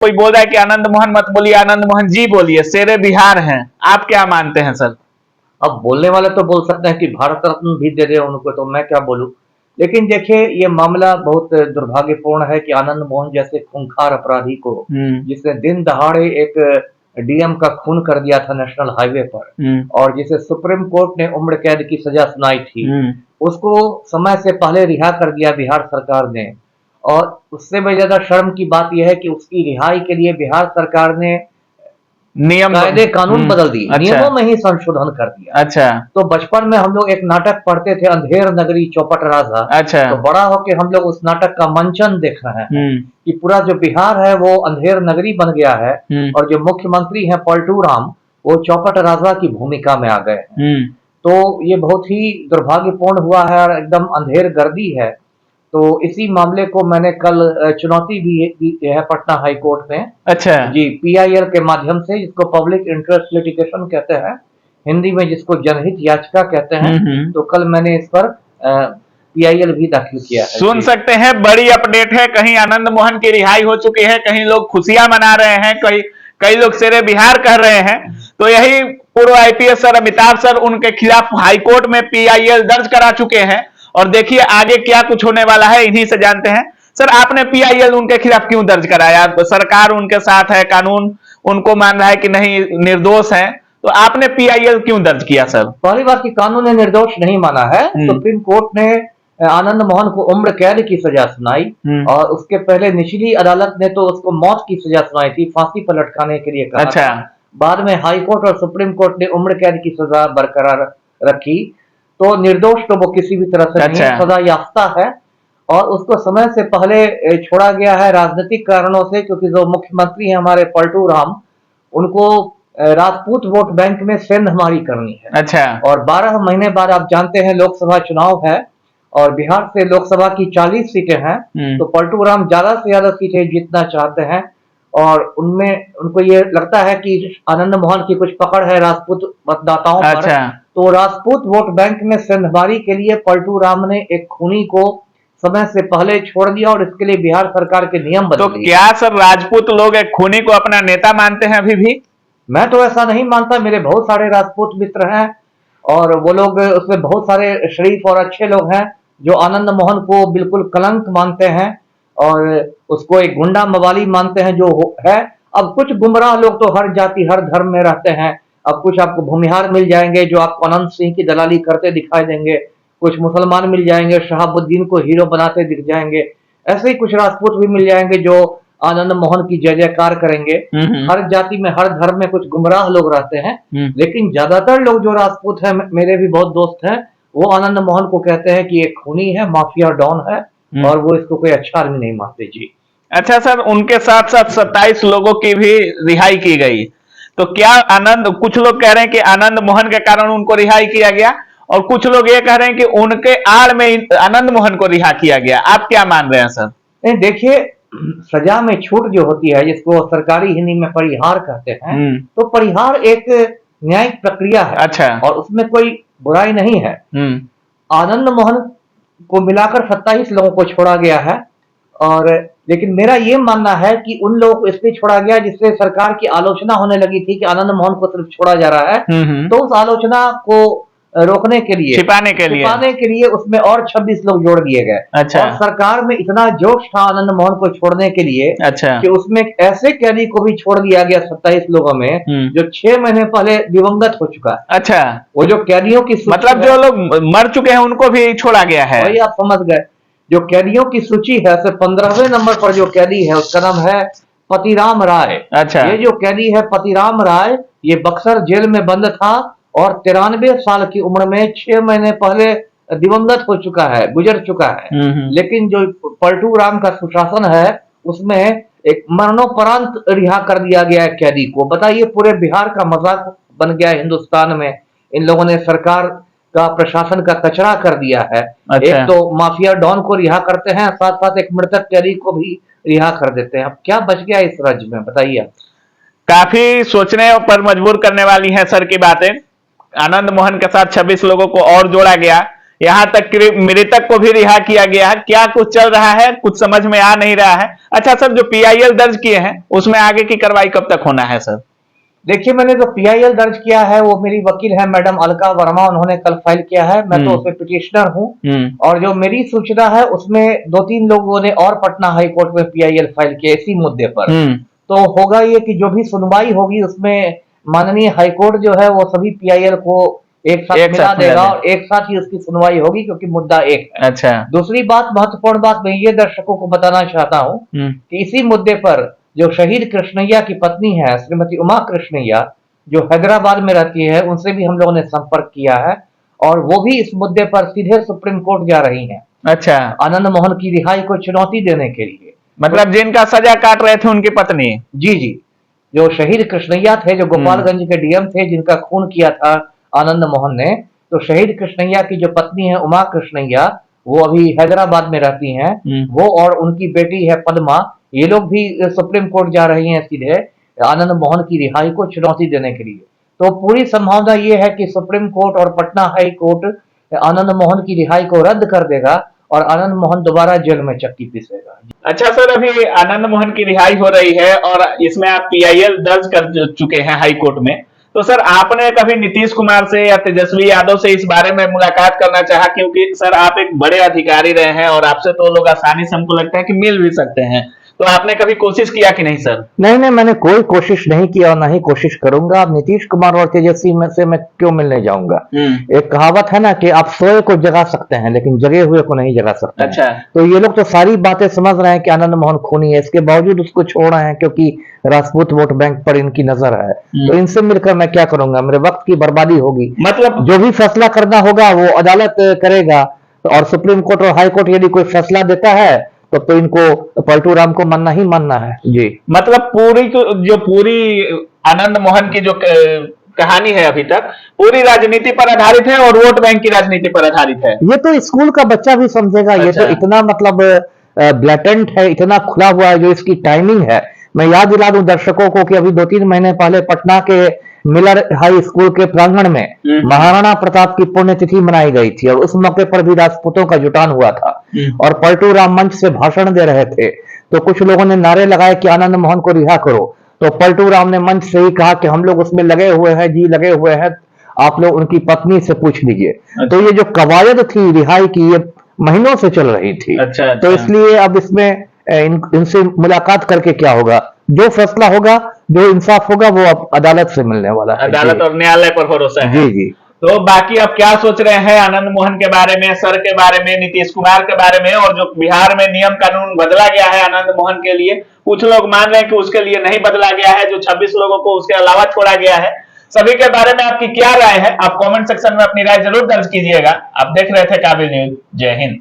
कोई बोल रहा है कि आनंद मोहन मत बोलिए, आनंद मोहन जी बोलिए, शेरे बिहार हैं। आप क्या मानते हैं सर? अब बोलने वाले तो बोल सकते हैं कि भारत रत्न भी दे दे उनको, तो मैं क्या बोलूं। लेकिन देखिए, ये मामला बहुत दुर्भाग्यपूर्ण है कि आनंद मोहन जैसे खूंखार अपराधी को, जिसने दिन दहाड़े एक डीएम का खून कर दिया था नेशनल हाईवे पर, और जिसे सुप्रीम कोर्ट ने उम्र कैद की सजा सुनाई थी, उसको समय से पहले रिहा कर दिया बिहार सरकार ने। और उससे भी ज्यादा शर्म की बात यह है कि उसकी रिहाई के लिए बिहार सरकार ने नियम कायदे कानून बदल दिए, अच्छा, नियमों में ही संशोधन कर दिया। अच्छा। तो बचपन में हम लोग एक नाटक पढ़ते थे, अंधेर नगरी चौपट राजा। अच्छा। तो बड़ा होके हम लोग उस नाटक का मंचन देख रहे हैं कि पूरा जो बिहार है वो अंधेर नगरी बन गया है, और जो मुख्यमंत्री हैं पलटू राम, वो चौपट राजा की भूमिका में आ गए हैं। तो ये बहुत ही दुर्भाग्यपूर्ण हुआ है और एकदम अंधेर गर्दी है। तो इसी मामले को मैंने कल चुनौती दी है पटना हाई कोर्ट में। अच्छा जी, पीआईएल के माध्यम से, जिसको पब्लिक इंटरेस्ट लिटिगेशन कहते हैं, हिंदी में जिसको जनहित याचिका कहते हैं। तो कल मैंने इस पर पीआईएल भी दाखिल किया है। सुन सकते हैं, बड़ी अपडेट है। कहीं आनंद मोहन की रिहाई हो चुकी है, कहीं लोग खुशियां मना रहे हैं, कई लोग शेरे बिहार कर रहे हैं। तो यही पूर्व आईपीएस सर अमिताभ सर, उनके खिलाफ हाईकोर्ट में पीआईएल दर्ज करा चुके हैं। और देखिए आगे क्या कुछ होने वाला है, इन्हीं से जानते हैं। सर, आपने पीआईएल उनके खिलाफ क्यों दर्ज कराया? तो सरकार उनके साथ है, कानून उनको मान रहा है कि नहीं निर्दोष है, तो आपने पीआईएल क्यों दर्ज किया सर? पहली बात कि कानून ने निर्दोष नहीं माना है। सुप्रीम कोर्ट ने आनंद मोहन को उम्र कैद की सजा सुनाई, और उसके पहले निचली अदालत ने तो उसको मौत की सजा सुनाई थी, फांसी पर लटकाने के लिए कहा। अच्छा। बाद में हाई कोर्ट और सुप्रीम कोर्ट ने उम्र कैद की सजा बरकरार रखी। तो निर्दोष तो वो किसी भी तरह से नहीं, सजा याफ्ता है। और उसको समय से पहले छोड़ा गया है राजनीतिक कारणों से, क्योंकि जो मुख्यमंत्री हैं हमारे पलटू राम, उनको राजपूत वोट बैंक में सेंधमारी करनी है। अच्छा। और 12 महीने बाद आप जानते हैं लोकसभा चुनाव है, और बिहार से लोकसभा की 40 सीटें हैं। तो पलटू राम ज्यादा से ज्यादा सीटें जीतना चाहते हैं, और उनमें उनको ये लगता है कि आनंद मोहन की कुछ पकड़ है राजपूत मतदाताओं पर। अच्छा। तो राजपूत वोट बैंक में सेंधमारी के लिए पलटू राम ने एक खूनी को समय से पहले छोड़ दिया, और इसके लिए बिहार सरकार के नियम बदल दिए। तो क्या सर राजपूत लोग एक खूनी को अपना नेता मानते हैं अभी भी? मैं तो ऐसा नहीं मानता। मेरे बहुत सारे राजपूत मित्र हैं, और वो लोग उसमें बहुत सारे शरीफ और अच्छे लोग हैं जो आनंद मोहन को बिल्कुल कलंक मानते हैं, और उसको एक गुंडा मवाली मानते हैं जो है। अब कुछ गुमराह लोग तो हर जाति हर धर्म में रहते हैं। अब कुछ आपको भूमिहार मिल जाएंगे जो आपको अनंत सिंह की दलाली करते दिखाई देंगे, कुछ मुसलमान मिल जाएंगे शहाबुद्दीन को हीरो बनाते दिख जाएंगे, ऐसे ही कुछ राजपूत भी मिल जाएंगे जो आनंद मोहन की जय जयकार करेंगे। हर जाति में हर धर्म में कुछ गुमराह लोग रहते हैं, लेकिन ज्यादातर लोग जो राजपूत हैं, मेरे भी बहुत दोस्त हैं, वो आनंद मोहन को कहते हैं कि एक खूनी है, माफिया डॉन है, और वो इसको कोई अच्छा आदमी नहीं मानते। जी अच्छा सर, उनके साथ साथ 27 लोगों की भी रिहाई की गई। तो क्या कुछ लोग कह रहे हैं कि आनंद मोहन के कारण उनको रिहाई किया गया, और कुछ लोग ये कह रहे हैं कि उनके आड़ में आनंद मोहन को रिहा किया गया। आप क्या मान रहे हैं सर? नहीं, देखिए, सजा में छूट जो होती है, जिसको सरकारी हिंदी में परिहार कहते हैं, तो परिहार एक न्यायिक प्रक्रिया है। अच्छा। और उसमें कोई बुराई नहीं है। आनंद मोहन को मिलाकर 27 लोगों को छोड़ा गया है, और लेकिन मेरा ये मानना है कि उन लोगों को इसलिए छोड़ा गया जिससे सरकार की आलोचना होने लगी थी कि आनंद मोहन को सिर्फ छोड़ा जा रहा है। तो उस आलोचना को रोकने के लिए, छिपाने के लिए उसमें और 26 लोग जोड़ दिए गए। अच्छा। और सरकार में इतना जोश था आनंद मोहन को छोड़ने के लिए, अच्छा, कि उसमें ऐसे कैदी को भी छोड़ दिया गया 27 लोगों में जो 6 महीने पहले दिवंगत हो चुका है। अच्छा। वो जो कैदियों की मतलब जो लोग मर चुके हैं उनको भी छोड़ा गया है। वही आप समझ गए। जो कैदियों की सूची है, 15वें नंबर पर जो कैदी है उसका नाम है पतिराम राय। अच्छा। ये जो कैदी है पतिराम राय, ये बक्सर जेल में बंद था, और 93 साल की उम्र में 6 महीने पहले दिवंगत हो चुका है, गुजर चुका है। लेकिन जो पलटू राम का सुशासन है, उसमें एक मरणोपरांत रिहा कर दिया गया है कैदी को। बताइए, पूरे बिहार का मजाक बन गया हिंदुस्तान में। इन लोगों ने सरकार का प्रशासन का कचरा कर दिया है। अच्छा। एक तो माफिया डॉन को रिहा करते हैं, साथ साथ एक मृतक कैदी को भी रिहा कर देते हैं। अब क्या बच गया इस राज्य में, बताइए। काफी सोचने पर मजबूर करने वाली है सर की बातें। आनंद मोहन के साथ 26 लोगों को और जोड़ा गया। यहाँ तक कि मृतक को भी रिहा किया गया है। क्या कुछ चल रहा है, कुछ समझ में आ नहीं रहा है। अच्छा सर, जो PIL दर्ज किए हैं उसमें आगे की कार्रवाई कब तक होना है सर? देखिए, मैंने जो PIL दर्ज किया है वो मेरी वकील है मैडम अलका वर्मा, उन्होंने कल फाइल किया है। मैं तो उसमें पिटिशनर हूँ। और जो मेरी सूचना है उसमें 2-3 लोगों ने और पटना हाई कोर्ट में PIL फाइल किया इसी मुद्दे पर। तो होगा ये कि जो भी सुनवाई होगी उसमें माननीय हाईकोर्ट जो है वो सभी PIL को एक साथ मिला देगा और एक साथ ही उसकी सुनवाई होगी, क्योंकि मुद्दा एक है। अच्छा। दूसरी बात, महत्वपूर्ण बात मैं ये दर्शकों को बताना चाहता हूँ कि इसी मुद्दे पर जो शहीद कृष्णैया की पत्नी है श्रीमती उमा कृष्णैया, जो हैदराबाद में रहती है, उनसे भी हम लोगों ने संपर्क किया है और वो भी इस मुद्दे पर सीधे सुप्रीम कोर्ट जा रही हैं। अच्छा। आनंद मोहन की रिहाई को चुनौती देने के लिए। मतलब जिनका सजा काट रहे थे उनकी पत्नी? जी जी, जो शहीद कृष्णैया थे, जो गोपालगंज के DM थे, जिनका खून किया था आनंद मोहन ने, तो शहीद कृष्णैया की जो पत्नी है उमा कृष्णैया, वो अभी हैदराबाद में रहती हैं। वो और उनकी बेटी है पद्मा, ये लोग भी सुप्रीम कोर्ट जा रही हैं सीधे आनंद मोहन की रिहाई को चुनौती देने के लिए। तो पूरी संभावना ये है कि सुप्रीम कोर्ट और पटना हाई कोर्ट आनंद मोहन की रिहाई को रद्द कर देगा और आनंद मोहन दोबारा जेल में चक्की पीसेगा। अच्छा सर, अभी आनंद मोहन की रिहाई हो रही है और इसमें आप PIL दर्ज कर चुके हैं हाई कोर्ट में। तो सर, आपने कभी नीतीश कुमार से या तेजस्वी यादव से इस बारे में मुलाकात करना चाहा? क्योंकि सर आप एक बड़े अधिकारी रहे हैं और आपसे तो लोग आसानी से हमको लगता है कि मिल भी सकते हैं। तो आपने कभी कोशिश किया कि नहीं सर? नहीं, मैंने कोई कोशिश नहीं किया और ना ही कोशिश करूंगा। अब नीतीश कुमार और तेजस्वी में से मैं क्यों मिलने जाऊंगा? एक कहावत है ना कि आप सोए को जगा सकते हैं लेकिन जगे हुए को नहीं जगा सकते। अच्छा। तो ये लोग तो सारी बातें समझ रहे हैं कि आनंद मोहन खूनी है, इसके बावजूद उसको छोड़ रहे हैं क्योंकि राजपूत वोट बैंक पर इनकी नजर है। तो इनसे मिलकर मैं क्या करूंगा? मेरे वक्त की बर्बादी होगी। मतलब जो भी फैसला करना होगा वो अदालत करेगा और सुप्रीम कोर्ट और हाई कोर्ट यदि कोई फैसला देता है तो इनको पलटू राम को मानना ही मानना है जी। मतलब पूरी आनंद मोहन की जो कहानी है अभी तक पूरी राजनीति पर आधारित है और वोट बैंक की राजनीति पर आधारित है। ये तो स्कूल का बच्चा भी समझेगा। अच्छा। ये तो इतना मतलब ब्लैटेंट है, इतना खुला हुआ है जो इसकी टाइमिंग है। मैं याद दिला दूं दर्शकों को कि अभी 2-3 महीने पहले पटना के मिलर हाई स्कूल के प्रांगण में महाराणा प्रताप की पुण्यतिथि मनाई गई थी और उस मौके पर भी राजपूतों का जुटान हुआ था और पलटू राम मंच से भाषण दे रहे थे। तो कुछ लोगों ने नारे लगाए कि आनंद मोहन को रिहा करो, तो पलटू राम ने मंच से ही कहा कि हम लोग उसमें लगे हुए हैं जी, लगे हुए हैं, आप लोग उनकी पत्नी से पूछ लीजिए। अच्छा। तो ये जो कवायद थी रिहाई की, ये महीनों से चल रही थी। अच्छा। तो इसलिए अब इसमें इनसे मुलाकात करके क्या होगा? जो फैसला होगा, जो इंसाफ होगा, वो अब अदालत से मिलने वाला है। अदालत और न्यायालय पर भरोसा है। जी जी। तो बाकी आप क्या सोच रहे हैं आनंद मोहन के बारे में, सर के बारे में, नीतीश कुमार के बारे में, और जो बिहार में नियम कानून बदला गया है आनंद मोहन के लिए? कुछ लोग मान रहे हैं कि उसके लिए नहीं बदला गया है, जो 26 लोगों को उसके अलावा छोड़ा गया है। सभी के बारे में आपकी क्या राय है? आप कमेंट सेक्शन में अपनी राय जरूर दर्ज कीजिएगा। आप देख रहे थे काबिल न्यूज। जय हिंद।